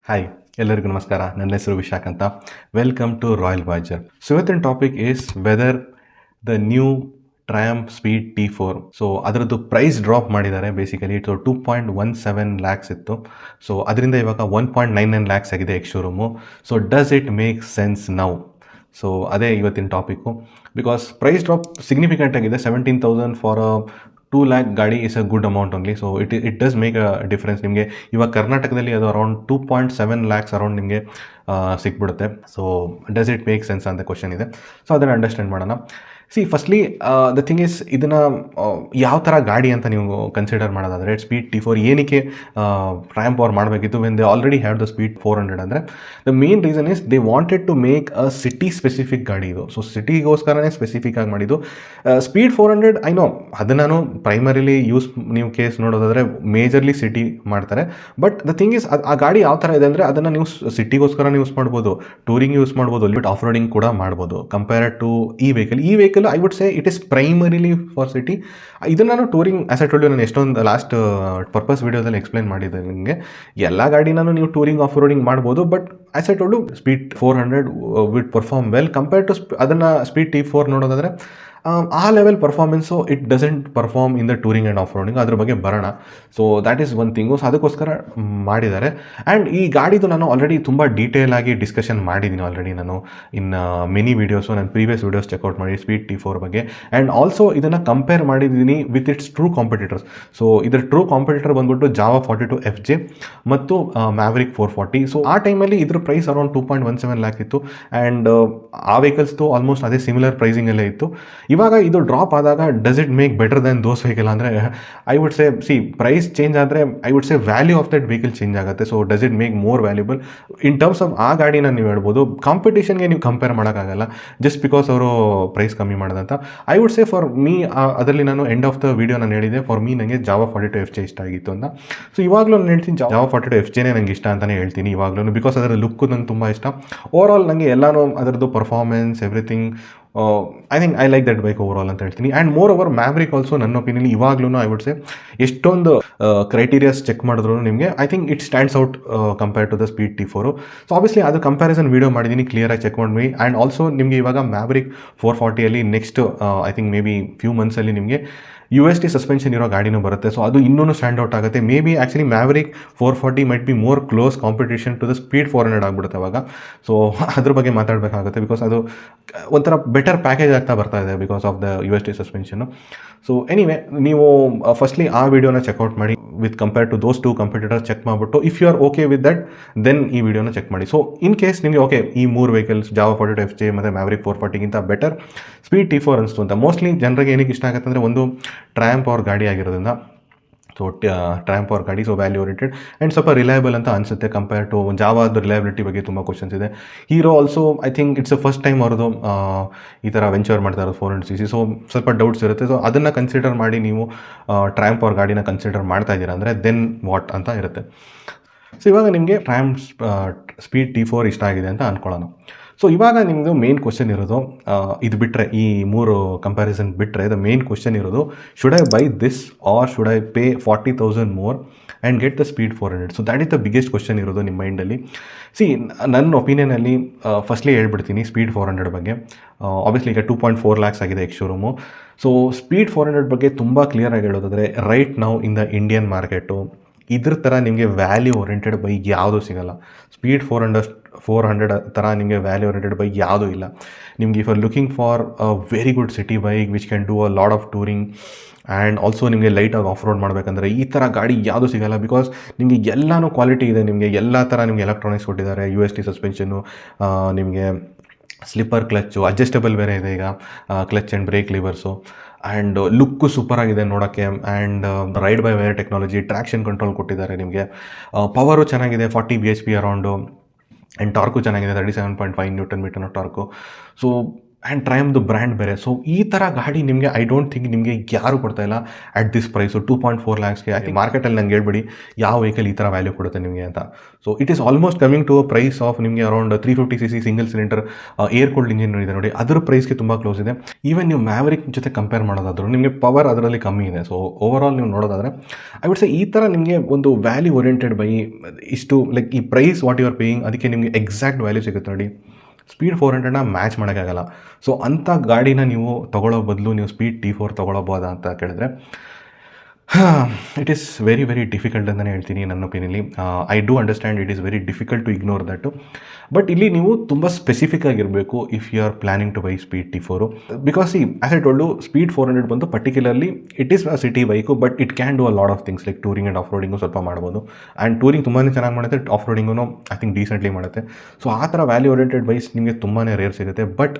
Hi, ಎಲ್ಲರಿಗೂ ನಮಸ್ಕಾರ. ನನ್ನ ಹೆಸರು ವಿಶಾಖ್ ಅಂತ. ವೆಲ್ಕಮ್ ಟು ರಾಯಲ್ ವಾಜರ್. ಸೊ ಇವತ್ತಿನ topic is whether the new Triumph Speed T4. So ಅದರದ್ದು ಪ್ರೈಸ್ ಡ್ರಾಪ್ ಮಾಡಿದ್ದಾರೆ. ಬೇಸಿಕಲಿ ಇಟ್ಟು 2.17 ಲ್ಯಾಕ್ಸ್ ಇತ್ತು. ಸೊ ಅದರಿಂದ ಇವಾಗ 1.99 ಲ್ಯಾಕ್ಸ್ ಆಗಿದೆ ex showroom. So does it make sense now? So ಅದೇ ಇವತ್ತಿನ topic. Because price drop significant ಆಗಿದೆ. 17,000 ಫಾರ್ 2 ಲ್ಯಾಕ್ ಗಾಡಿ is a good amount only. So it does make a difference. ನಿಮಗೆ ಇವಾಗ ಕರ್ನಾಟಕದಲ್ಲಿ ಅದು ಅರೌಂಡ್ 2.7 ಲ್ಯಾಕ್ಸ್ ಅರೌಂಡ್ ನಿಮಗೆ ಸಿಕ್ಬಿಡುತ್ತೆ. So does it make sense ಅಂತ ಕ್ವಶನ್ ಇದೆ. ಸೊ ಅದನ್ನು ಅಂಡರ್ಸ್ಟ್ಯಾಂಡ್ ಮಾಡೋಣ. ಫಸ್ಟ್ಲಿ ದ ಥಿಂಗ್ ಇಸ್, ಇದನ್ನು ಯಾವ ಥರ ಗಾಡಿ ಅಂತ ನೀವು ಕನ್ಸಿಡರ್ ಮಾಡೋದಾದರೆ ಸ್ಪೀಡ್ T4 ಏನಕ್ಕೆ ಟ್ರಯಾಂಪ್ ಅವ್ರು ಮಾಡಬೇಕಿತ್ತು when they already have the speed 400 ಅಂದರೆ the main reason is they wanted to make a city specific ಗಾಡಿ ಇದು. ಸೊ ಸಿಟಿಗೋಸ್ಕರನೇ ಸ್ಪೆಸಿಫಿಕ್ ಆಗಿ ಮಾಡಿದ್ದು. ಸ್ಪೀಡ್ 400 ಐ ನೋ, ಅದನ್ನು ನಾನು ಪ್ರೈಮರಿಲಿ ನೀವು ಕೇಸ್ ನೋಡೋದಾದರೆ ಮೇಜರ್ಲಿ ಸಿಟಿ ಮಾಡ್ತಾರೆ. ಬಟ್ ದ ಥಿಂಗ್ ಇಸ್, ಆ ಗಾಡಿ ಯಾವ ಥರ ಇದೆ ಅಂದರೆ ಅದನ್ನು ನೀವು ಸಿಟಿಗೋಸ್ಕರ ಯೂಸ್ ಮಾಡ್ಬೋದು, ಟೂರಿಂಗ್ ಯೂಸ್ ಮಾಡ್ಬೋದು, ಲಿಮಿಟ್ ಆಫ್ ರೋಡಿಂಗ್ ಕೂಡ ಮಾಡ್ಬೋದು ಕಂಪೇರ್ ಟು ಈ vehicle. I would say it is primarily for city. ಇದನ್ನು ನಾನು touring as I told you, ನಾನು ಎಷ್ಟೊಂದು ಲಾಸ್ಟ್ ಪರ್ಪಸ್ ವಿಡಿಯೋದಲ್ಲಿ ಎಕ್ಸ್ಪ್ಲೈನ್ ಮಾಡಿದ್ದೆ ನಿಮಗೆ. ಎಲ್ಲ ಗಾಡಿನೂ ನೀವು ಟೂರಿಂಗ್ ಆಫ್ ರೋಡಿಂಗ್ ಮಾಡ್ಬೋದು. But as I told you, speed 400 will perform well compare to ಅದನ್ನು ಸ್ಪೀಡ್ T4 ನೋಡೋದಾದರೆ ಆ level performance it doesn't perform in the touring and off roading. ಅದ್ರ ಬಗ್ಗೆ ಬರೋಣ. So that is one thing. So ಅದಕ್ಕೋಸ್ಕರ ಮಾಡಿದ್ದಾರೆ. And ಈ ಗಾಡಿದು ನಾನು ಆಲ್ರೆಡಿ ತುಂಬ ಡೀಟೇಲ್ ಆಗಿ ಡಿಸ್ಕಷನ್ ಮಾಡಿದ್ದೀನಿ ಆಲ್ರೆಡಿ ನಾನು ಇನ್ ಮೆನಿ ವೀಡಿಯೋಸು. ನಾನು ಪ್ರೀವಿಯಸ್ ವೀಡಿಯೋಸ್ ಚೆಕ್ಔಟ್ ಮಾಡಿ ಸ್ಪೀಡ್ T4 ಬಗ್ಗೆ. ಆ್ಯಂಡ್ ಆಲ್ಸೋ ಇದನ್ನು ಕಂಪೇರ್ ಮಾಡಿದ್ದೀನಿ with its true competitors. So ಇದರ ಟ್ರೂ ಕಾಂಪಿಟೇಟರ್ ಬಂದ್ಬಿಟ್ಟು ಜಾವಾ 42 FJ ಮತ್ತು ಮ್ಯಾವ್ರಿಕ್ 440. ಸೊ ಆ ಟೈಮಲ್ಲಿ ಇದ್ರ ಪ್ರೈಸ್ ಅರೌಂಡ್ 2.17 ಲ್ಯಾಕ್ ಇತ್ತು. ಆ್ಯಂಡ್ ಆ ವೆಹಿಕಲ್ಸ್ದು ಆಲ್ಮೋಸ್ಟ್ ಅದೇ ಸಿಮಿಲರ್ ಪ್ರೈಸಿಂಗಲ್ಲೇ ಇತ್ತು. ಇವಾಗ ಇದು ಡ್ರಾಪ್ ಆದಾಗ does it make better then those vehicle ಅಂದರೆ I would say price change ಆದರೆ I would say value of that vehicle change ಆಗುತ್ತೆ. So does it make more valuable in terms of ಆ ಗಾಡಿನ ನೀವು ಹೇಳ್ಬೋದು. ಕಾಂಪಿಟೇಷನ್ಗೆ ನೀವು ಕಂಪೇರ್ ಮಾಡೋಕ್ಕಾಗಲ್ಲ ಜಸ್ಟ್ ಬಿಕಾಸ್ ಅವರು ಪ್ರೈಸ್ ಕಮ್ಮಿ ಮಾಡೋದಂತ. I would say for me, ಅದರಲ್ಲಿ ನಾನು ಎಂಡ್ ಆಫ್ ದ ವಿಡಿಯೋ ನಾನು ಹೇಳಿದೆ, ಫಾರ್ ಮೀ ನನಗೆ ಜಾವಾ 42 FJ ಇಷ್ಟ ಆಗಿತ್ತು ಅಂತ. ಸೊ ಇವಾಗಲೂ ನಾನು ಹೇಳ್ತೀನಿ ಜಾವಾ 42 FJ ನನಗೆ ಇಷ್ಟ ಅಂತಲೇ ಹೇಳ್ತೀನಿ ಇವಾಗಲೂ. ಬಿಕಾಸ್ ಅದರ ಲುಕ್ಕು ನನಗೆ ತುಂಬ ಇಷ್ಟ. ಓವರ್ ಆಲ್ ನನಗೆ ಎಲ್ಲನೂ ಅದರದ್ದು performance everything I think I like that bike over all ಅಂತ ಹೇಳ್ತೀನಿ. And more over Maverick also ನನ್ನ ಒಪಿನಿಯನ್ ಇವಾಗಲೂ ಐ ವುಡ್ ಸೇ ಎಷ್ಟೊಂದು ಕ್ರೈಟೀರಿಯಾಸ್ ಚೆಕ್ ಮಾಡಿದ್ರು ನಿಮಗೆ I think it stands out compare to the Speed T4. So obviously ಅದು comparison video ಮಾಡಿದ್ದೀನಿ, ಕ್ಲಿಯರಾಗಿ ಚೆಕ್ ಮಾಡಿ. ಆ್ಯಂಡ್ ಆಲ್ಸೋ ನಿಮಗೆ ಇವಾಗ Maverick 440 next I think maybe few ಮಂತ್ಸಲ್ಲಿ ನಿಮಗೆ UST ಸಸ್ಪೆನ್ಷನ್ ಇರೋ ಗಾಡಿನೂ ಬರುತ್ತೆ. ಸೊ ಅದು ಇನ್ನೂ ಸ್ಟ್ಯಾಂಡ್ ಔಟ್ ಆಗುತ್ತೆ. Maybe actually Maverick 440 might be more close competition to the speed 400 ಆಗಿಬಿಡುತ್ತೆ ಅವಾಗ. ಸೊ ಅದ್ರ ಬಗ್ಗೆ ಮಾತಾಡಬೇಕಾಗುತ್ತೆ ಬಿಕಾಸ್ ಅದು ಒಂಥರ ಬೆಟರ್ ಪ್ಯಾಕೇಜ್ ಆಗ್ತಾ ಬರ್ತಾ ಇದೆ because of the UST suspension. So anyway, ನೀವು ಫಸ್ಟ್ಲಿ ಆ ವಿಡಿಯೋನ ಚೆಕ್ಔಟ್ ಮಾಡಿ with compare to those 2 competitors check ಮಾಡಿಬಿಟ್ಟು if you are okay with that then ಈ ವಿಡಿಯೋನ ಚೆಕ್ ಮಾಡಿ. ಸೊ ಇನ್ ಕೇಸ್ ನಿಮಗೆ ಓಕೆ ಈ 3 ವೆಹಿಕಲ್ಸ್ ಜಾವಾ 42 FJ ಮತ್ತು ಮ್ಯಾವ್ರಿಕ್ 440ಗಿಂತ ಬೆಟರ್ ಸ್ಪೀಡ್ T4 ಅನಿಸ್ತು ಅಂತ. ಮೋಸ್ಟ್ಲಿ ಜನರಿಗೆ ಏನಕ್ಕೆ ಇಷ್ಟ ಆಗುತ್ತೆ ಅಂದರೆ ಒಂದು ಟ್ರಯಾಂಪ್ ಅವ್ರ ಗಾಡಿ ಆಗಿರೋದ್ರಿಂದ. ಸೊ ಟ್ರಯಾಂಪ್ ಅವ್ರ ಗಾಡಿ ಸೊ ವ್ಯಾಲ್ಯೂ ಓರಿಯೆಂಟೆಡ್ ಆ್ಯಂಡ್ ಸ್ವಲ್ಪ ರಿಲಯಬಲ್ ಅಂತ ಅನಿಸುತ್ತೆ ಕಂಪೇರ್ ಟು ಜಾವಾದ ರಿಲಯಬಿಲಿಟಿ ಬಗ್ಗೆ ತುಂಬ ಕ್ವಶನ್ಸ್ ಇದೆ. Hero also I think it's a first time ಅವ್ರದ್ದು ಈ ಥರ ವೆಂಚರ್ ಮಾಡ್ತಾ ಇರೋದು 400cc. ಸೊ ಸ್ವಲ್ಪ ಡೌಟ್ಸ್ ಇರುತ್ತೆ. ಸೊ ಅದನ್ನು ಕನ್ಸಿಡರ್ ಮಾಡಿ ನೀವು ಟ್ರಯಾಂಪ್ ಅವ್ರ ಗಾಡಿನ ಕನ್ಸಿಡರ್ ಮಾಡ್ತಾ ಇದ್ದೀರಾ ಅಂದರೆ ದೆನ್ ವಾಟ್ ಅಂತ ಇರುತ್ತೆ. ಸೊ ಇವಾಗ ನಿಮಗೆ ಟ್ರಯಾಂಪ್ ಸ್ಪೀಡ್ T4 ಇಷ್ಟ ಆಗಿದೆ ಅಂತ ಅಂದ್ಕೊಳ್ಳೋಣ. ಸೊ ಇವಾಗ ನಿಮ್ಮದು ಮೇನ್ ಕ್ವಶನ್ ಇರೋದು, ಇದು ಬಿಟ್ಟರೆ ಈ 3 ಕಂಪ್ಯಾರಿಸನ್ ಬಿಟ್ಟರೆ ದ ಮೇನ್ ಕ್ವಶನ್ ಇರೋದು, should I buy this or should I pay 40,000 more and get the speed 400? So that is the biggest question ಇರೋದು ನಿಮ್ಮ ಮೈಂಡಲ್ಲಿ. ನನ್ನ ಒಪಿನಿಯನಲ್ಲಿ ಫಸ್ಟ್ಲಿ ಹೇಳ್ಬಿಡ್ತೀನಿ ಸ್ಪೀಡ್ 400 ಬಗ್ಗೆ. ಆಬ್ವಿಯಸ್ಲಿ ಈಗ 2.4 ಲ್ಯಾಕ್ಸ್ ಆಗಿದೆ ಎಕ್ಸ್ ಶೋರೂಮು. ಸೊ ಸ್ಪೀಡ್ 400 ಬಗ್ಗೆ ತುಂಬ ಕ್ಲಿಯರಾಗಿ ಹೇಳೋದಾದರೆ right now in the Indian market ಇದ್ರ ಥರ ನಿಮಗೆ ವ್ಯಾಲ್ಯೂ ಓರಿಯೆಂಟೆಡ್ ಬೈಕ್ ಯಾವುದೂ ಸಿಗೋಲ್ಲ. ಸ್ಪೀಡ್ 400 ಥರ ನಿಮಗೆ ವ್ಯಾಲ್ಯೂ ಓರಿಯೆಂಟೆಡ್ ಬೈಕ್ ಯಾವುದೂ ಇಲ್ಲ. ನಿಮಗೆ if are looking for a very good city bike which can do a lot of touring and also ನಿಮಗೆ ಲೈಟಾಗಿ ಆಫ್ ರೋಡ್ ಮಾಡಬೇಕಂದ್ರೆ ಈ ಥರ ಗಾಡಿ ಯಾವುದೂ ಸಿಗೋಲ್ಲ. ಬಿಕಾಸ್ ನಿಮಗೆ ಎಲ್ಲನೂ ಕ್ವಾಲಿಟಿ ಇದೆ. ನಿಮಗೆ ಎಲ್ಲ ಥರ ನಿಮಗೆ ಎಲೆಕ್ಟ್ರಾನಿಕ್ಸ್ ಕೊಟ್ಟಿದ್ದಾರೆ, UST ಸಸ್ಪೆನ್ಷನ್ನು, ನಿಮಗೆ ಸ್ಲಿಪ್ಪರ್ ಕ್ಲಚ್ಚು, ಅಡ್ಜಸ್ಟಬಲ್ ಬೇರೆ ಇದೆ ಈಗ, clutch and brake levers. And look ಸೂಪರಾಗಿದೆ ನೋಡೋಕ್ಕೆ. And ride by wire technology, traction control ಕೊಟ್ಟಿದ್ದಾರೆ ನಿಮಗೆ. ಪವರು ಚೆನ್ನಾಗಿದೆ, 40 BHP ಅರೌಂಡು. ಆ್ಯಂಡ್ ಟಾರ್ಕು ಚೆನ್ನಾಗಿದೆ, 37.5 Nm ಟಾರ್ಕು. ಸೊ ಆ್ಯಂಡ್ ಟ್ರಯಮ್ದು ಬ್ರ್ಯಾಂಡ್ ಬೇರೆ. ಸೊ ಈ ಥರ ಗಾಡಿ ನಿಮಗೆ ಐ ಡೋಂಟ್ ಥಿಂಕ್ ನಿಮಗೆ ಯಾರು ಕೊಡ್ತಾಯಿಲ್ಲ ಅಟ್ ದಿಸ್ ಪ್ರೈಸು 2.4 lakhsಗೆ. ಐ ಥಿಂಕ್ ಮಾರ್ಕೆಟಲ್ಲಿ ನಂಗೆ ಹೇಳ್ಬೇಡಿ ಯಾವ ವೆಹಿಕಲ್ ಈ ಥರ ವ್ಯಾಲ್ಯೂ ಕೊಡುತ್ತೆ ನಿಮಗೆ ಅಂತ. So it is almost coming to a price of ನಿಮಗೆ around 350cc single cylinder air cooled engine ಇದೆ ನೋಡಿ, ಅದರ ಪ್ರೈಸ್ಗೆ ತುಂಬ ಕ್ಲೋಸ್ ಇದೆ. ಈವನ್ ನೀವು ಮ್ಯಾವರಿಕ್ ಜೊತೆ ಕಂಪೇರ್ ಮಾಡೋದಾದ್ರು ನಿಮಗೆ ಪವರ್ ಅದರಲ್ಲಿ ಕಮ್ಮಿ ಇದೆ. ಸೊ ಓವರಾಲ್ ನೀವು ನೋಡೋದಾದರೆ ಐ ವುಡ್ ಸೇ ಈ ಥರ ನಿಮಗೆ ಒಂದು ವ್ಯಾಲ್ಯೂ ಓರಿಯೆಂಟೆಡ್ ಬೈ ಇಷ್ಟು ಲೈಕ್ ಈ price what you are paying ಅದಕ್ಕೆ ನಿಮಗೆ ಎಕ್ಸಾಕ್ಟ್ ವ್ಯಾಲ್ಯೂ ಸಿಗುತ್ತೆ ನೋಡಿ. ಸ್ಪೀಡ್ 400ನ ಮ್ಯಾಚ್ ಮಾಡೋಕ್ಕಾಗಲ್ಲ. ಸೊ ಅಂಥ ಗಾಡಿನ ನೀವು ತೊಗೊಳ್ಳೋ ಬದಲು ನೀವು ಸ್ಪೀಡ್ T4 ತೊಗೊಳಬೋದಾ ಅಂತ ಕೇಳಿದ್ರೆ it is very very difficult ಅಂತಲೇ ಹೇಳ್ತೀನಿ ನನ್ನ ಒಪಿನಿಯನ್ಲಿ. I do understand it is very difficult to ignore that. But ಇಲ್ಲಿ ನೀವು ತುಂಬ ಸ್ಪೆಸಿಫಿಕ್ ಆಗಿರಬೇಕು if you are planning to buy Speed T4. Because as I told Speed 400 ಬಂದು particularly it is a city bike, but it can do a lot of things like touring and off roading ಸ್ವಲ್ಪ ಮಾಡ್ಬೋದು. And touring ತುಂಬಾ ಚೆನ್ನಾಗಿ ಮಾಡುತ್ತೆ, of ರೋಡಿಂಗೂ I think ಡೀಸೆಂಟ್ಲಿ ಮಾಡುತ್ತೆ. So ಆ ಥರ value oriented bikes ನಿಮಗೆ ತುಂಬಾ ರೇರ್ ಸಿಗುತ್ತೆ. But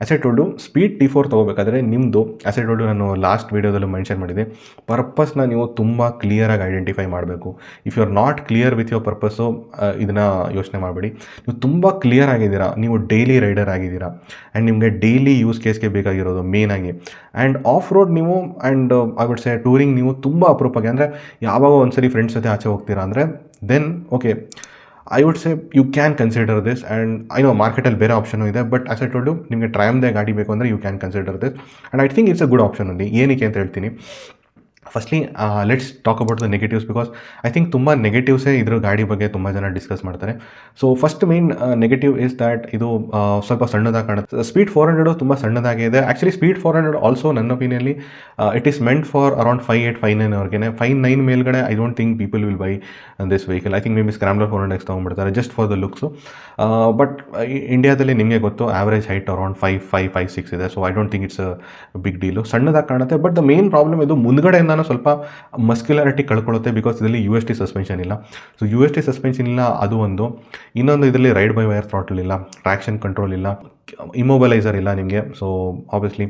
as I told speed T4 ತೊಗೋಬೇಕಾದ್ರೆ ನಿಮ್ಮದು ಆಸ್ ಐ ಟೋಲ್ಡು ನಾನು ಲಾಸ್ಟ್ ವೀಡಿಯೋದಲ್ಲೂ ಮೆನ್ಷನ್ ಮಾಡಿದೆ, ಪರ್ಪಸ್ನ ನೀವು ತುಂಬ ಕ್ಲಿಯರಾಗಿ ಐಡೆಂಟಿಫೈ ಮಾಡಬೇಕು. If you are not clear with your purpose ಇದನ್ನು ಯೋಚನೆ ಮಾಡಬೇಡಿ. ನೀವು ತುಂಬ ಕ್ಲಿಯರ್ ಆಗಿದ್ದೀರಾ, ನೀವು ಡೈಲಿ ರೈಡರ್ ಆಗಿದ್ದೀರಾ ಆ್ಯಂಡ್ ನಿಮಗೆ ಡೈಲಿ ಯೂಸ್ ಕೇಸ್ಗೆ ಬೇಕಾಗಿರೋದು ಮೇನಾಗಿ. ಆ್ಯಂಡ್ ಆಫ್ ರೋಡ್ ನೀವು and I would say touring ನೀವು ತುಂಬ ಅಪರೂಪಕ್ಕೆ ಅಂದರೆ ಯಾವಾಗ ಒಂದ್ಸರಿ ಫ್ರೆಂಡ್ಸ್ ಜೊತೆ ಆಚೆ ಹೋಗ್ತೀರಾ ಅಂದರೆ then okay I would say you can consider this. And I know ಮಾರ್ಕೆಟಲ್ಲಿ ಬೇರೆ ಆಪ್ಷನು ಇದೆ, ಬಟ್ ಆಸ್ ಐ ಟೋಲ್ಡು ನಿಮಗೆ ಟ್ರಯಮ್ದೇ ಗಾಡಿ ಬೇಕು ಅಂದರೆ you can consider this. And I think it's a good option ಅಲ್ಲಿ. ಏನಕ್ಕೆ ಅಂತ ಹೇಳ್ತೀನಿ. Firstly let's talk about the negatives, because I think ತುಂಬ ನೆಗೆಟಿವ್ಸೇ ಇದ್ರ ಗಾಡಿ ಬಗ್ಗೆ ತುಂಬ ಜನ ಡಿಸ್ಕಸ್ ಮಾಡ್ತಾರೆ. So first main negative is that ಇದು ಸ್ವಲ್ಪ ಸಣ್ಣದಾಗಿ ಕಾಣುತ್ತೆ. ಸ್ಪೀಡ್ 400 ತುಂಬ ಸಣ್ಣದಾಗಿದೆ ಇದೆ. ಆ್ಯಕ್ಚುಲಿ ಸ್ಪೀಡ್ 400 ಆಲ್ಸೋ ನನ್ನ ಒಪಿನಿಯನ್ಲಿ it is meant for around 5.8 5.9 ಅವ್ರಿಗೆ. 5.9 ಮೇಲ್ಗಡೆ I don't think people will buy this vehicle. I think maybe Scrambler 400X ತೊಗೊಂಡ್ಬಿಡ್ತಾರೆ just for the looks. But ಇಂಡಿಯಾದಲ್ಲಿ ನಿಮಗೆ ಗೊತ್ತು ಆವ್ರೇಜ್ ಹೈಟ್ ಅರೌಂಡ್ 5.6 ಇದೆ. So I don't think it's a big deal. ಸಣ್ಣದಾಗಿ ಕಾಣುತ್ತೆ. But the main problem ಇದು ಮುಂದ್ಗಡೆಯಿಂದ ಸ್ವಲ್ಪ ಮಸ್ಕ್ಯುಲಾರಿಟಿ ಕಳ್ಕೊಳ್ಳುತ್ತೆ, ಬಿಕಾಸ್ ಇದರಲ್ಲಿ UST ಸಸ್ಪೆನ್ಷನ್ ಇಲ್ಲ. ಸೊ UST ಸಸ್ಪೆನ್ಷನ್ ಇಲ್ಲ, ಅದು ಒಂದು. ಇನ್ನೊಂದು ಇದರಲ್ಲಿ ರೈಡ್ ಬೈ ವೈರ್ ಥ್ರಾಟಲ್ ಇಲ್ಲ, ಟ್ರ್ಯಾಕ್ಷನ್ ಕಂಟ್ರೋಲ್ ಇಲ್ಲ, ಇಮ್ಮೊಬಲೈಸರ್ ಇಲ್ಲ ನಿಮಗೆ. ಸೊ ಆಬ್ವಿಯಸ್ಲಿ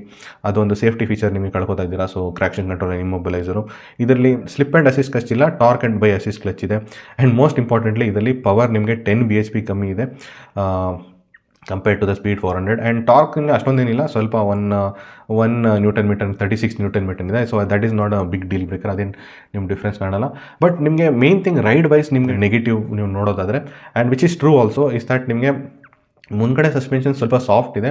ಅದೊಂದು ಸೇಫ್ಟಿ ಫೀಚರ್ ನಿಮಗೆ ಕಳ್ಕೊತಾ ಇದ್ದೀರಾ. So traction control immobiliser. ಇದರಲ್ಲಿ ಸ್ಲಿಪ್ ಆ್ಯಂಡ್ ಅಸಿಸ್ಟ್ ಕ್ಲಚ್ ಇಲ್ಲ, torque and by assist clutch ಇದೆ. ಆ್ಯಂಡ್ ಮೋಸ್ಟ್ ಇಂಪಾರ್ಟೆಂಟ್ಲಿ ಇದರಲ್ಲಿ ಪವರ್ ನಿಮಗೆ 10 bhp ಕಮ್ಮಿ ಇದೆ compared to the speed 400. And torque ಅಷ್ಟೊಂದೇನಿಲ್ಲ, ಸ್ವಲ್ಪ one newton metre 36 newton metre ಇದೆ. So that is not a big deal breaker, ಅದೇನು ನಿಮ್ಮ ಡಿಫ್ರೆನ್ಸ್ ಕಾಣಲ್ಲ. ಬಟ್ ನಿಮಗೆ ಮೇನ್ ಥಿಂಗ್ ರೈಡ್ ವೈಸ್ ನಿಮಗೆ ನೆಗೆಟಿವ್ ನೀವು ನೋಡೋದಾದರೆ, and which is true also, is that ನಿಮಗೆ ಮುಂದ್ಗಡೆ ಸಸ್ಪೆನ್ಷನ್ ಸ್ವಲ್ಪ ಸಾಫ್ಟ್ ಇದೆ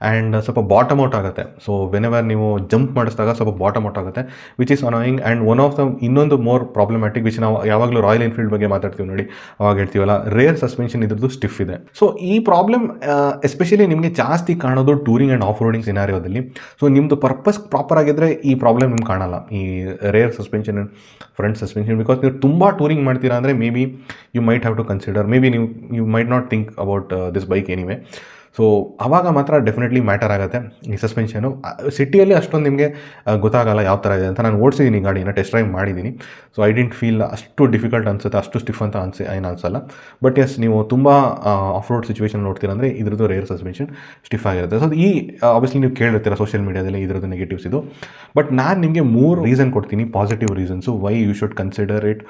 ಆ್ಯಂಡ್ ಸ್ವಲ್ಪ ಬಾಟಮ್ ಔಟ್ ಆಗುತ್ತೆ. ಸೊ ವೆನೆವರ್ ನೀವು ಜಂಪ್ ಮಾಡಿಸಿದಾಗ ಸ್ವಲ್ಪ ಬಾಟಮ್ ಔಟ್ ಆಗುತ್ತೆ, which is annoying. And one of the ಇನ್ನೊಂದು ಮೋರ್ ಪ್ರಾಬ್ಲಮ್ಯಾಟಿಕ್ ವಿಚ್ ನಾವು ಯಾವಾಗಲೂ ರಾಯಲ್ ಎನ್ಫೀಲ್ಡ್ ಬಗ್ಗೆ ಮಾತಾಡ್ತೀವಿ ನೋಡಿ, ಅವಾಗ ಹೇಳ್ತೀವಲ್ಲ ರೇರ್ ಸಸ್ಪೆನ್ಷನ್ ಇದ್ರದ್ದು ಸ್ಟಿಫ್ ಇದೆ. ಸೊ ಈ ಪ್ರಾಬ್ಲಮ್ ಎಸ್ಪೆಷಲಿ ನಿಮಗೆ ಜಾಸ್ತಿ ಕಾಣೋದು ಟೂರಿಂಗ್ ಆ್ಯಂಡ್ ಆಫ್ ರೋಡಿಂಗ್ ಸಿನಾರಿಯೋದಲ್ಲಿ. ಸೊ ನಿಮ್ಮದು ಪರ್ಪಸ್ ಪ್ರಾಪರ್ ಆಗಿದ್ದರೆ ಈ ಪ್ರಾಬ್ಲಮ್ ನಿಮ್ಗೆ ಕಾಣಲ್ಲ, ಈ rear suspension and front suspension. Because ನೀವು ತುಂಬ ಟೂರಿಂಗ್ ಮಾಡ್ತೀರಾ ಅಂದರೆ maybe you might have to consider, maybe you might not think about this bike anyway. So ಆವಾಗ ಮಾತ್ರ ಡೆಫಿನೆಟ್ಲಿ ಮ್ಯಾಟರ್ ಆಗುತ್ತೆ ಈ ಸಸ್ಪೆನ್ಷನು. ಸಿಟಿಯಲ್ಲಿ ಅಷ್ಟೊಂದು ನಿಮಗೆ ಗೊತ್ತಾಗಲ್ಲ ಯಾವ ಥರ ಇದೆ ಅಂತ. ನಾನು ಓಡಿಸಿದ್ದೀನಿ ಗಾಡಿನ, ಟೆಸ್ಟ್ ಡ್ರೈವ್ ಮಾಡಿದ್ದೀನಿ. ಸೊ ಐ ಡಿಂಟ್ ಫೀಲ್ ಅಷ್ಟು ಡಿಫಿಕಲ್ಟ್ ಅನಿಸುತ್ತೆ, ಅಷ್ಟು ಸ್ಟಿಫ್ ಅಂತ ಏನು ಅನಿಸಲ್ಲ. ಬಟ್ ಎಸ್ ನೀವು ತುಂಬ ಆಫ್ ರೋಡ್ ಸಿಚುವೇಷನ್ ನೋಡ್ತೀರಂದರೆ ಇದ್ರದ್ದು ರೇರ್ ಸಸ್ಪೆನ್ಷನ್ ಸ್ಟಿಫ್ ಆಗಿರುತ್ತೆ. ಸೊ ಈ ಆಬ್ವಿಯಸ್ಲಿ ನೀವು ಕೇಳಿರ್ತೀರ ಸೋಷಿಯಲ್ ಮೀಡಿಯಾದಲ್ಲಿ ಇದ್ರದ್ದು ನೆಗೆಟಿವ್ಸ್ ಇದು. ಬಟ್ ನಾನು ನಿಮಗೆ 3 ರೀಸನ್ ಕೊಡ್ತೀನಿ, positive reasons why you should consider it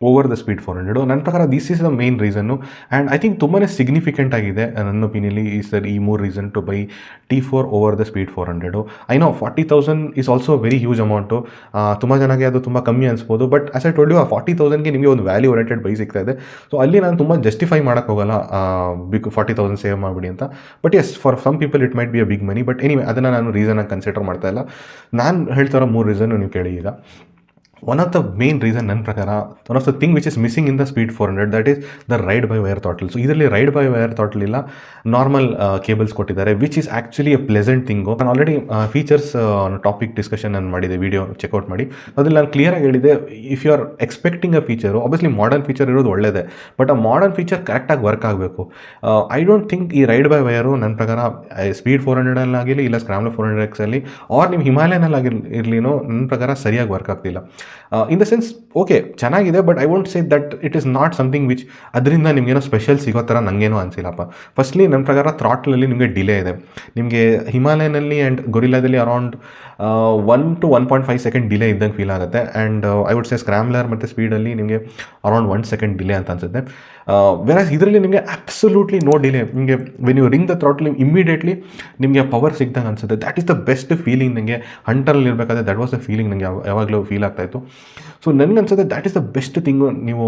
over the speed 400. ನನ್ನ ಪ್ರಕಾರ this is the main reason. And I think ತುಂಬಾ ಸಿಗ್ನಿಫಿಕೆಂಟ್ ಆಗಿದೆ ನನ್ನ ಒಪಿನಿಯನ್ಲಿ ಈ ಸರ್ ಈ 3 reason to buy T4 over the speed 400. I know 40,000 is also very huge amount. ತುಂಬ ಜನಕ್ಕೆ ಅದು ತುಂಬ ಕಮ್ಮಿ ಅನಿಸ್ಬೋದು. But as I told you, ಆ 40,000ಗೆ ನಿಮಗೆ ಒಂದು ವ್ಯಾಲ್ಯೂ ಓರಿಯೆಂಟೆಡ್ ಬೈ ಸಿಗ್ತಾ ಇದೆ. ಸೊ ಅಲ್ಲಿ ನಾನು ತುಂಬ ಜಸ್ಟಿಫೈ ಮಾಡೋಕ್ಕೋಗಲ್ಲ 40,000 ಸೇವ್ ಮಾಡಿಬಿಡಿ ಅಂತ. But yes, for some people it might be a big money. But anyway ಅದನ್ನು ನಾನು ರೀಸನಾಗಿ ಕನ್ಸಿಡರ್ ಮಾಡ್ತಾ ಇಲ್ಲ. ನಾನು ಹೇಳ್ತಾರೋ 3 ರೀಸನ್ನು ನೀವು ಕೇಳಿ ಈಗ. One of the main reason ನನ್ನ ಪ್ರಕಾರ, one of the thing which is missing in the speed 400 that is the ride by wire throttle. So ಇದರಲ್ಲಿ ರೈಡ್ ಬೈ ವೈರ್ ಥ್ರಾಟಲ್ ಇಲ್ಲ, ನಾರ್ಮಲ್ ಕೇಬಲ್ಸ್ ಕೊಟ್ಟಿದ್ದಾರೆ, which is actually a pleasant thing. ನಾನು already features topic discussion ನಾನು ಮಾಡಿದೆ, video checkout ಮಾಡಿ. ಅದ್ರಲ್ಲಿ ನಾನು ಕ್ಲಿಯರಾಗಿ ಹೇಳಿದೆ, if you are expecting a feature, obviously modern feature ಇರೋದು ಒಳ್ಳೆಯದೇ, ಬಟ್ ಆ ಮಾಡರ್ನ್ ಫೀಚರ್ ಕರೆಕ್ಟಾಗಿ ವರ್ಕ್ ಆಗಬೇಕು. ಐ ಡೋಂಟ್ ಥಿಂಕ್ ಈ ರೈಡ್ ಬೈ ವೈರು ನನ್ನ ಪ್ರಕಾರ ಸ್ಪೀಡ್ 400 ಇಲ್ಲ ಸ್ಕ್ರಾಮ್ಲರ್ 400X ಆರ್ ನೀವು ಹಿಮಾಲಯನಲ್ಲಿ ಇರಲಿನೋ ನನ್ನ ಪ್ರಕಾರ ಸರಿಯಾಗಿ ವರ್ಕ್ ಆಗ್ತಿಲ್ಲ. ಇನ್ ದ ಸೆನ್ಸ್ ಓಕೆ ಚೆನ್ನಾಗಿದೆ, but I won't say that it is not something which ಅದರಿಂದ ನಿಮಗೇನೋ ಸ್ಪೆಷಲ್ ಸಿಗೋ ಥರ ನನಗೇನೋ ಅನಿಸಿಲ್ಲಪ್ಪ. ಫಸ್ಟ್ಲಿ ನನ್ನ ಪ್ರಕಾರ ಥ್ರಾಟ್ಲಲ್ಲಿ ನಿಮಗೆ ಡಿಲೇ ಇದೆ. ನಿಮಗೆ ಹಿಮಾಲಯನಲ್ಲಿ ಆ್ಯಂಡ್ ಗೊರಿಲ್ಲಾದಲ್ಲಿ ಅರೌಂಡ್ 1 to 1.5 ಸೆಕೆಂಡ್ ಡಿಲೇ ಇದ್ದಂಗೆ ಫೀಲ್ ಆಗುತ್ತೆ. And I would say Scrambler ಮತ್ತು ಸ್ಪೀಡಲ್ಲಿ ನಿಮಗೆ ಅರೌಂಡ್ 1 ಸೆಕೆಂಡ್ ಡಿಲೇ ಅಂತ ಅನಿಸುತ್ತೆ. ವೆರಾಸ್ ಇದರಲ್ಲಿ ನಿಮಗೆ ಅಬ್ಸಲ್ಯೂಟ್ಲಿ ನೋ ಡಿಲೇ. ನಿಮಗೆ when you ring the throttle immediately ನಿಮಗೆ ಪವರ್ ಸಿಗ್ದಂಗೆ ಅನಿಸುತ್ತೆ. That is the best feeling. ನನಗೆ ಹಂಟರಲ್ಲಿ ಇರಬೇಕಾದ್ರೆ ದ್ಯಾಟ್ ವಾಸ್ ದ ಫೀಲಿಂಗ್ ನನಗೆ ಯಾವಾಗಲೂ ಫೀಲ್ ಆಗ್ತಾಯಿತ್ತು. ಸೊ ನನಗೆ ಅನ್ಸುತ್ತೆ that is the best thing ನೀವು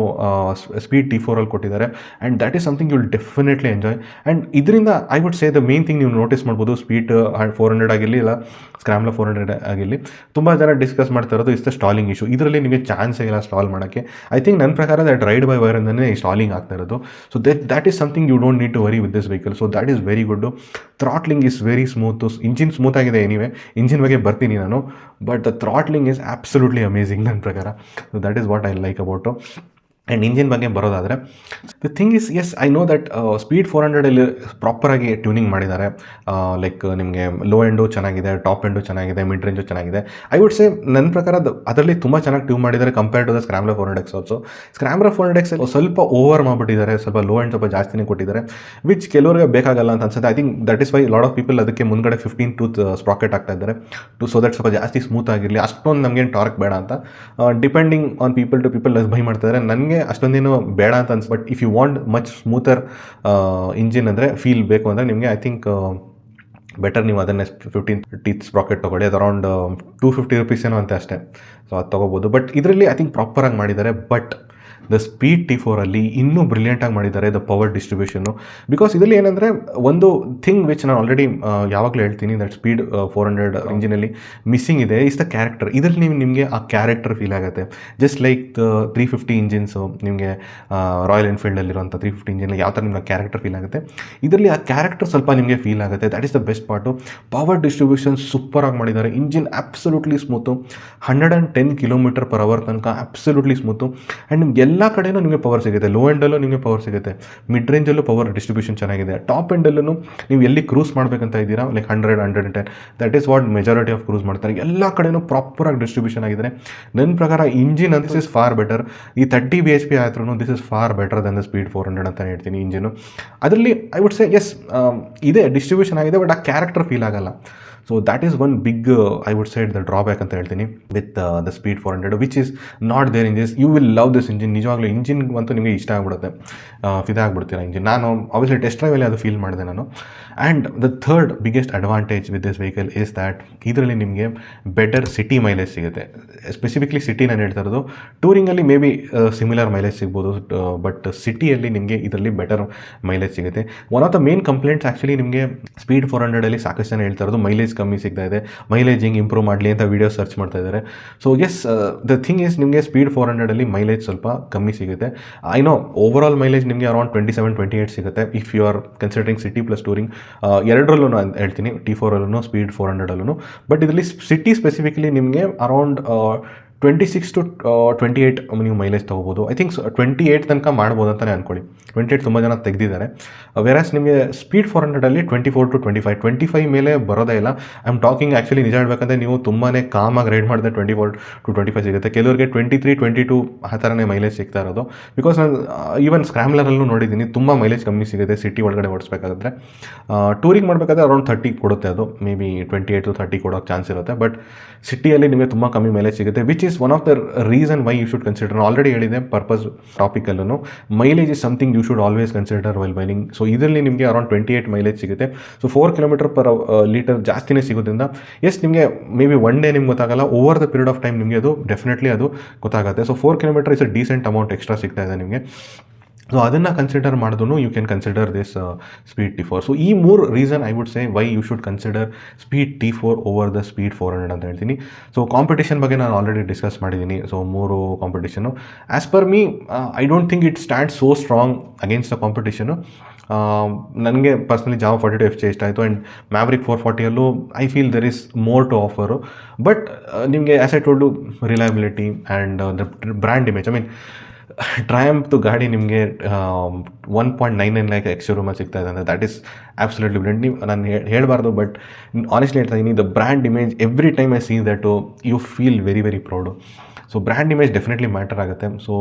ಸ್ಪೀಡ್ T4 ಕೊಟ್ಟಿದ್ದಾರೆ. And that is something you will definitely enjoy. And ಇದರಿಂದ I would say the main thing ನೀವು ನೋಟಿಸ್ ಮಾಡ್ಬೋದು, ಸ್ಪೀಡ್ 400 ಆಗಿರಲಿ ಇಲ್ಲ ಸ್ಕ್ರಾಮ್ಲರ್ 400 ಆಗಿರಲಿ, ತುಂಬ ಜನ ಡಿಸ್ಕಸ್ ಮಾಡ್ತಾ ಇರೋದು ಇಸ್ ದ ಸ್ಟಾಲಿಂಗ್ ಇಶ್ಯೂ. ಇದರಲ್ಲಿ ನಿಮಗೆ ಚಾನ್ಸೇ ಇಲ್ಲ ಸ್ಟಾಲ್ ಮಾಡೋಕ್ಕೆ. ಐ ಥಿಂಕ್ ನನ್ನ ಪ್ರಕಾರ ದಟ್ ರೈಡ್ ಬೈ ವೈರಿಂದನೇ ಸ್ಟಾಲಿಂಗ್ ಆಗ್ತಾ ಇರೋದು. So that is something you don't need to worry with this vehicle. So that is very good. Throttling is very smooth. Engine smooth ಆಗಿದೆ. ಎನಿವೆ ಇಂಜಿನ್ ಬಗ್ಗೆ ಬರ್ತೀನಿ ನಾನು, but the throttling is absolutely amazing ನನ್ನ ಪ್ರಕಾರ. So that is what I like about. And engine ಬಗ್ಗೆ ಬರೋದಾದರೆ the thing is, as I know that Speed 400 ಪ್ರಾಪರಾಗಿ tuning ಮಾಡಿದ್ದಾರೆ. ಲೈಕ್ ನಿಮಗೆ ಲೋ ಎಂಡು ಚೆನ್ನಾಗಿದೆ, ಟಾಪ್ ಎಂಡು ಚೆನ್ನಾಗಿದೆ, ಮಿಡ್ ರೇಂಜು ಚೆನ್ನಾಗಿದೆ. ಐ ವುಡ್ ಸೇ ನನ್ನ ಪ್ರಕಾರ ಅದರಲ್ಲಿ ತುಂಬ ಚೆನ್ನಾಗಿ ಟ್ಯೂನ್ ಮಾಡಿದ್ದಾರೆ compare to the Scrambler 400X also. Scrambler 400X ಸ್ವಲ್ಪ ಓವರ್ ಮಾಡಿಬಿಟ್ಟಿದ್ದಾರೆ, ಸ್ವಲ್ಪ ಲೋ ಎಂಡ್ ಸ್ವಲ್ಪ ಜಾಸ್ತಿನೇ ಕೊಟ್ಟಿದ್ದಾರೆ, ವಿಚ್ ಕೆಲವರಿಗೆ ಬೇಕಾಗಲ್ಲ ಅಂತ ಅನ್ಸುತ್ತೆ. I think that is why lot of people ಅದಕ್ಕೆ ಮುಂದ್ಗಡೆ 15 ಟೂತ್ ಸ್ಪ್ರಾಕೆಟ್ ಆಗ್ತಾ ಇದ್ದಾರೆ ಟು ಸೊ ದಟ್ ಸ್ವಲ್ಪ ಜಾಸ್ತಿ ಸ್ಮೂತ್ ಆಗಿರಲಿ. ಅಷ್ಟೊಂದು ನಮಗೇನು ಟಾರ್ಕ್ ಬೇಡ ಅಂತ. Depending on people to people buy ಮಾಡ್ತಾರೆ. ನನಗೆ ಅಷ್ಟೊಂದೇನು ಬೇಡ ಅಂತ ಅನ್ಸ್. But if you want much smoother engine ಅಂದರೆ ಫೀಲ್ ಬೇಕು ಅಂದರೆ ನಿಮಗೆ ಐ ಥಿಂಕ್ ಬೆಟರ್ ನೀವು ಅದನ್ನೇ 15 ಟೀತ್ ಸ್ಪ್ರಾಕೆಟ್ ತೊಗೊಳ್ಳಿ. ಅದು ಅರೌಂಡ್ 250 rupees ಏನೋ ಅಂತೆ ಅಷ್ಟೇ. ಸೊ ಅದು ತೊಗೋಬೋದು. ಬಟ್ ಇದರಲ್ಲಿ ಐ ಥಿಂಕ್ ಪ್ರಾಪರಾಗಿ ಮಾಡಿದ್ದಾರೆ. ಬಟ್ ದ ಸ್ಪೀಡ್ T4 ಇನ್ನೂ ಬ್ರಿಲಿಯಂಟಾಗಿ ಮಾಡಿದ್ದಾರೆ ದ ಪವರ್ ಡಿಸ್ಟ್ರಿಬ್ಯೂಷನ್ನು. ಬಿಕಾಸ್ ಇದರಲ್ಲಿ ಏನಂದರೆ ಒಂದು ಥಿಂಗ್ ವಿಚ್ ನಾನು ಆಲ್ರೆಡಿ ಯಾವಾಗಲೂ ಹೇಳ್ತೀನಿ, ದಟ್ ಸ್ಪೀಡ್ 400 ಇಂಜಿನಲ್ಲಿ ಮಿಸ್ಸಿಂಗ್ ಇದೆ ಇಸ್ ದ ಕ್ಯಾರೆಕ್ಟರ್. ಇದರಲ್ಲಿ ನಿಮಗೆ ಆ ಕ್ಯಾರೆಕ್ಟರ್ ಫೀಲ್ ಆಗುತ್ತೆ. ಜಸ್ಟ್ ಲೈಕ್ ದ 350 ಇಂಜಿನ್ಸು ನಿಮಗೆ ರಾಯಲ್ ಎನ್ಫೀಲ್ಡಲ್ಲಿರುವಂಥ 350 ಇಂಜಿನಲ್ಲಿ ಯಾವ ಥರ ನಿಮಗೆ ಕ್ಯಾರೆಕ್ಟರ್ ಫೀಲ್ ಆಗುತ್ತೆ, ಇದರಲ್ಲಿ ಆ ಕ್ಯಾರೆಕ್ಟರ್ ಸ್ವಲ್ಪ ನಿಮಗೆ ಫೀಲ್ ಆಗುತ್ತೆ. That is the best part. Power distribution ಸೂಪರಾಗಿ ಮಾಡಿದ್ದಾರೆ. Engine absolutely smooth. 110 km/h ತನಕ ಆಬ್ಸಲ್ಯೂಟ್ಲಿ ಸ್ಮೂತು. ಆ್ಯಂಡ್ ನಿಮ್ಗೆ ಎಲ್ಲ ಕಡೆಯೂ ನಿಮಗೆ ಪವರ್ ಸಿಗುತ್ತೆ. ಲೋ ಎಂಡಲ್ಲೂ ನಿಮಗೆ ಪವರ್ ಸಿಗುತ್ತೆ, ಮಿಡ್ ರೇಂಜಲ್ಲೂ ಪವರ್ ಡಿಸ್ಟ್ರಿಬ್ಯೂಷನ್ ಚೆನ್ನಾಗಿದೆ. ಟಾಪ್ ಎಂಡಲ್ಲೂ ನೀವು ಎಲ್ಲಿ ಕ್ರೂಸ್ ಮಾಡಬೇಕಂತ ಇದ್ದೀರಾ, like 100, 110, that is what majority of cruise ಮಾಡ್ತಾರೆ. ಎಲ್ಲ ಕಡೆಯೂ ಪ್ರಾಪರಾಗಿ ಡಿಸ್ಟ್ರಿಬ್ಯೂಷನ್ ಆಗಿದೆ. ನನ್ನ ಪ್ರಕಾರ ಇಂಜಿನ್ ಅಂತ ದಿಸ್ ಇಸ್ ಫಾರ್ ಬೆಟರ್. ಈ 30 bhp ಆದ್ರೂ this is far better than the speed 400 ಅಂತ ಹೇಳ್ತೀನಿ ಇಂಜಿನು. ಅದರಲ್ಲಿ ಐ ವುಡ್ ಸೇ ಎಸ್ ಇದೆ ಡಿಸ್ಟ್ರಿಬ್ಯೂಷನ್ ಆಗಿದೆ, ಬಟ್ ಆ ಕ್ಯಾರೆಕ್ಟರ್ ಫೀಲ್ ಆಗಲ್ಲ. So that is one big I would say the drawback ಅಂತ ಹೇಳ್ತೀನಿ with the speed 400, which is not there in this. You will love this engine. ನಿಜವಾಗ್ಲೂ engine ಅಂತೂ ನಿಮಗೆ ಇಷ್ಟ ಆಗ್ಬಿಡುತ್ತೆ, ಫಿದಾ ಆಗ್ಬಿಡ್ತೀರ ಇಂಜಿನ್. ನಾನು ಆಬ್ವಿಯಸ್ಲಿ ಟೆಸ್ಟ್ ಡ್ರೈವಲ್ಲಿ ಅದು ಫೀಲ್ ಮಾಡಿದೆ ನಾನು. And the third biggest advantage with this vehicle is that ಇದರಲ್ಲಿ ನಿಮಗೆ ಬೆಟರ್ ಸಿಟಿ ಮೈಲೇಜ್ ಸಿಗುತ್ತೆ. ಸ್ಪೆಸಿಫಿಕ್ಲಿ ಸಿಟಿ ನಾನು ಹೇಳ್ತಾ ಇರೋದು. ಟೂರಿಂಗಲ್ಲಿ ಮೇ ಬಿ ಸಿಮಿಲರ್ ಮೈಲೇಜ್ ಸಿಗ್ಬೋದು, ಬಟ್ ಸಿಟಿಯಲ್ಲಿ ನಿಮಗೆ ಇದರಲ್ಲಿ ಬೆಟರ್ ಮೈಲೇಜ್ ಸಿಗುತ್ತೆ. One of the main complaints actually ನಿಮಗೆ ಸ್ಪೀಡ್ 400 ಸಾಕಷ್ಟು ಜನ ಹೇಳ್ತಾ ಇರೋದು ಮೈಲೇಜ್ ಕಮ್ಮಿ ಸಿಗ್ತಾ ಇದೆ, ಮೈಲೇಜ್ ಹಿಂಗೆ ಇಂಪ್ರೂವ್ ಮಾಡಲಿ ಅಂತ ವೀಡಿಯೋ ಸರ್ಚ್ ಮಾಡ್ತಾ ಇದ್ದಾರೆ. So yes the thing is ನಿಮಗೆ ಸ್ಪೀಡ್ 400 ಮೈಲೇಜ್ ಸ್ವಲ್ಪ ಕಮ್ಮಿ ಸಿಗುತ್ತೆ. I know overall mileage ನಿಮಗೆ ಅರೌಂಡ್ 27-28 ಸಿಗುತ್ತೆ if you are considering city plus touring. ಎರಡರಲ್ಲೂ ನಾನು ಹೇಳ್ತೀನಿ, T4 ಸ್ಪೀಡ್ 400. ಬಟ್ ಇದರಲ್ಲಿ ಸಿಟಿ ಸ್ಪೆಸಿಫಿಕಲಿ ನಿಮಗೆ ಅರೌಂಡ್ 26 to 28 ನೀವು ಮೈಲೇಜ್ ತೊಗೋಬೋದು. ಐ ಥಿಂಕ್ 28 ತನಕ ಮಾಡ್ಬೋದು ಅಂತಲೇ ಅಂದ್ಕೊಳ್ಳಿ. 28 ತುಂಬ ಜನ ತೆಗೆದಿದ್ದಾರೆ. ವೆರಾಸ್ ನಿಮಗೆ ಸ್ಪೀಡ್ 400 24 to 25 ಮೇಲೆ ಬರೋದೇ ಇಲ್ಲ. ಐ ಆಮ್ ಟಾಕಿಂಗ್ ಆ್ಯಕ್ಚುಲಿ ನಿಜ ಹೇಳಬೇಕಂದ್ರೆ ನೀವು ತುಂಬಾ ಕಾಮಾಗಿ ರೈಡ್ ಮಾಡಿದ್ರೆ 24 to 25 ಸಿಗುತ್ತೆ. ಕೆಲವರಿಗೆ 23, 22 ಆ ಥರನೇ ಮೈಲೇಜ್ ಸಿಗ್ತಾ ಇರೋದು. ಬಿಕಾಸ್ ನಾನು ಈವನ್ ಸ್ಕ್ರಾಮ್ಲರಲ್ಲೂ ನೋಡಿದ್ದೀನಿ ತುಂಬ ಮೈಲೇಜ್ ಕಮ್ಮಿ ಸಿಗುತ್ತೆ ಸಿಟಿ ಒಳಗಡೆ ಓಡಿಸ್ಬೇಕಾದ್ರೆ. ಟೂರಿಂಗ್ ಮಾಡಬೇಕಾದ್ರೆ ಅರೌಂಡ್ 30 ಕೊಡುತ್ತೆ, ಅದು ಮೇ ಬಿ 28 to 30 ಕೊಡೋಕ್ಕೆ ಚಾನ್ಸ್ ಇರುತ್ತೆ. ಬಟ್ ಸಿಟಿಯಲ್ಲಿ ನಿಮಗೆ ತುಂಬ ಕಮ್ಮಿ ಮೈಲೇಜ್ ಸಿಗುತ್ತೆ, which is one of the reason why you should consider. Already ಹೇಳಿದೆ ಪರ್ಪಸ್ ಟಾಪಿಕಲ್ಲೂ, mileage is something you should always consider while buying. So ಇದರಲ್ಲಿ ನಿಮಗೆ ಅರೌಂಡ್ 28 ಮೈಲೇಜ್ ಸಿಗುತ್ತೆ. ಸೊ 4 km/l ಜಾಸ್ತಿನೇ ಸಿಗೋದ್ರಿಂದ ಎಸ್ ನಿಮಗೆ ಮೇ ಬಿ ಒನ್ ಡೇ ನಿಮ್ಗೆ ಗೊತ್ತಾಗಲ್ಲ, over the period of time ನಿಮಗೆ ಅದು ಡೆಫಿನೆಟ್ಲಿ ಅದು ಗೊತ್ತಾಗುತ್ತೆ. So 4 km is a decent amount extra ಸಿಗ್ತಾ ಇದೆ ನಿಮಗೆ. ಸೊ ಅದನ್ನು ಕನ್ಸಿಡರ್ ಮಾಡಿದ್ರು you can consider this speed T4. So ಈ 3 reason I would say why you should consider speed T4 over the speed 400 ಅಂತ ಹೇಳ್ತೀನಿ. ಸೊ ಕಾಂಪಿಟೇಷನ್ ಬಗ್ಗೆ ನಾನು ಆಲ್ರೆಡಿ ಡಿಸ್ಕಸ್ ಮಾಡಿದ್ದೀನಿ. So 3 competition as per me I don't think it stand so strong against the competition. ನನಗೆ personally Jawa 42 FJ ಇಷ್ಟ ಆಯಿತು. And Mavrick 440 I feel there is more to offer. But ನಿಮಗೆ as I told reliability and the brand image, I mean ಟ್ರಯಂಪ್ದು ಗಾಡಿ ನಿಮಗೆ 1.99 lakh ಎಕ್ಸ್-ಶೋರೂಮಲ್ಲಿ ಸಿಗ್ತಾ ಇದೆ ಅಂದರೆ ದ್ಯಾಟ್ ಈಸ್ ಆಬ್ಸಲ್ಯೂಟ್ಲಿ ಬ್ರಿಲಿಯಂಟ್. ನೀವು ನಾನು ಹೇಳಬಾರ್ದು, ಬಟ್ ಆನೆಸ್ಟ್ಲಿ ಹೇಳ್ತಾ ಇದ್ದೀನಿ, the brand image every time I see that you feel very very proud. So brand image definitely matter ಆಗುತ್ತೆ. ಸೊ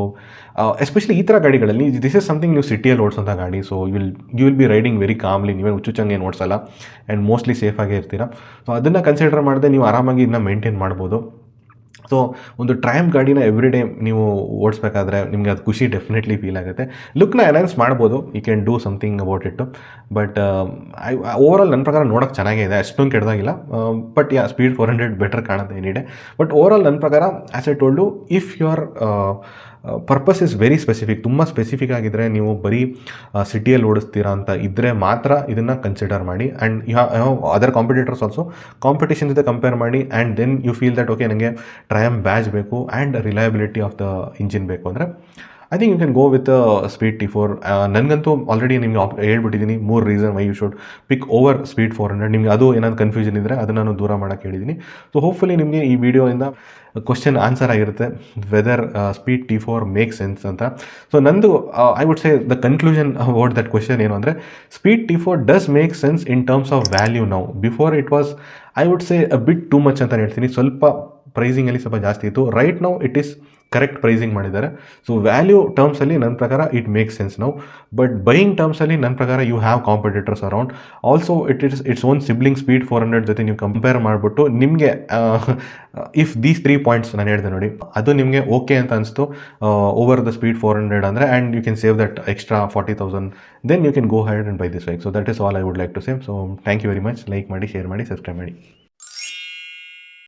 ಎಸ್ಪೆಷಲಿ ಈ ಥರ ಗಾಡಿಗಳಲ್ಲಿ ದಿಸ್ ಇಸ್ ಸಮಥಿಂಗ್ ನೀವು ಸಿಟಿಯಲ್ಲಿ ಓಡಿಸೋಂಥ ಗಾಡಿ. So you will be riding very calmly, ನೀವೇ ಹುಚ್ಚುಚ್ಚಂಗೆ ಏನು ಓಡಿಸಲ್ಲ ಆ್ಯಂಡ್ ಮೋಸ್ಟ್ಲಿ ಸೇಫಾಗೇ ಇರ್ತೀರ. ಸೊ ಅದನ್ನು ಕನ್ಸಿಡರ್ ಮಾಡದೆ ನೀವು ಆರಾಮಾಗಿ ಇದನ್ನ ಮೇಂಟೈನ್ ಮಾಡ್ಬೋದು. ಸೊ ಒಂದು ಟ್ರಯಂಫ್ ಗಾಡಿನ ಎವ್ರಿ ಡೇ ನೀವು ಓಡಿಸ್ಬೇಕಾದ್ರೆ ನಿಮಗೆ ಅದು ಖುಷಿ ಡೆಫಿನೆಟ್ಲಿ ಫೀಲ್ ಆಗುತ್ತೆ. ಲುಕ್ನ ಎನ್ಹಾನ್ಸ್ ಮಾಡ್ಬೋದು, you can do something about it. But overall ನನ್ನ ಪ್ರಕಾರ ನೋಡೋಕ್ಕೆ ಚೆನ್ನಾಗೇ ಇದೆ, ಅಷ್ಟೊಂದು ಕೆಟ್ಟದಾಗಿಲ್ಲ. ಬಟ್ ಸ್ಪೀಡ್ 400 ಬೆಟರ್ ಕಾಣುತ್ತೆ ಏನಿದೆ. ಬಟ್ ಓವರಾಲ್ ನನ್ನ ಪ್ರಕಾರ as I told, if your purpose is very specific, ತುಂಬ ಸ್ಪೆಸಿಫಿಕ್ ಆಗಿದ್ದರೆ, ನೀವು ಬರೀ ಸಿಟಿಯಲ್ಲಿ ಓಡಿಸ್ತೀರಾ ಅಂತ ಇದ್ದರೆ ಮಾತ್ರ ಇದನ್ನು ಕನ್ಸಿಡರ್ ಮಾಡಿ. And you have other competitors also, competition ಜೊತೆ ಕಂಪೇರ್ ಮಾಡಿ. And then you feel that okay, ನನಗೆ ಟ್ರಯಂಫ್ ಬ್ಯಾಜ್ ಬೇಕು and reliability of the engine ಬೇಕು ಅಂದರೆ I think you can go with speed T4. ನನಗಂತೂ ಆಲ್ರೆಡಿ ನಿಮಗೆ ಹೇಳ್ಬಿಟ್ಟಿದ್ದೀನಿ 3 reason why you should pick over speed 400. ನಿಮಗೆ ಅದು ಏನಾದ್ರು ಕನ್ಫ್ಯೂಷನ್ ಇದ್ದರೆ ಅದನ್ನು ನಾನು ದೂರ ಮಾಡೋಕ್ಕೆ ಹೇಳಿದ್ದೀನಿ. ಸೊ ಹೋಪ್ಫುಲಿ ನಿಮಗೆ ಈ ವಿಡಿಯೋಯಿಂದ ಕ್ವಶನ್ ಆನ್ಸರ್ ಆಗಿರುತ್ತೆ, whether speed T4 make sense ಅಂತ. ಸೊ ನಂದು I would say the conclusion about that question ಏನು ಅಂದರೆ, speed T4 does make sense in terms of value now. Before it was I would say a bit too much ಅಂತ ಹೇಳ್ತೀನಿ. ಸ್ವಲ್ಪ ಪ್ರೈಸಿಂಗಲ್ಲಿ ಸ್ವಲ್ಪ ಜಾಸ್ತಿ ಇತ್ತು. Right now it is correct pricing ಮಾಡಿದ್ದಾರೆ. ಸೊ ವ್ಯಾಲ್ಯೂ ಟರ್ಮ್ಸಲ್ಲಿ ನನ್ನ ಪ್ರಕಾರ ಇಟ್ ಮೇಕ್ ಸೆನ್ಸ್ ನಾವು. ಬಟ್ ಬೈಯಿಂಗ್ ಟರ್ಮ್ಸಲ್ಲಿ ನನ್ನ ಪ್ರಕಾರ you have competitors around. Also its own sibling speed 400 ಜೊತೆ ನೀವು ಕಂಪೇರ್ ಮಾಡಿಬಿಟ್ಟು ನಿಮಗೆ ಇಫ್ ದೀಸ್ 3 ಪಾಯಿಂಟ್ಸ್ ನಾನು ಹೇಳಿದೆ ನೋಡಿ, ಅದು ನಿಮಗೆ ಓಕೆ ಅಂತ ಅನಿಸ್ತು ಓವರ್ ದ ಸ್ಪೀಡ್ 400 ಅಂದರೆ, and you can save that extra 40,000, then you can go ahead and buy this bike. So that is all I would like to save. So thank you very much. Like ಮಾಡಿ, share ಮಾಡಿ, subscribe ಮಾಡಿ.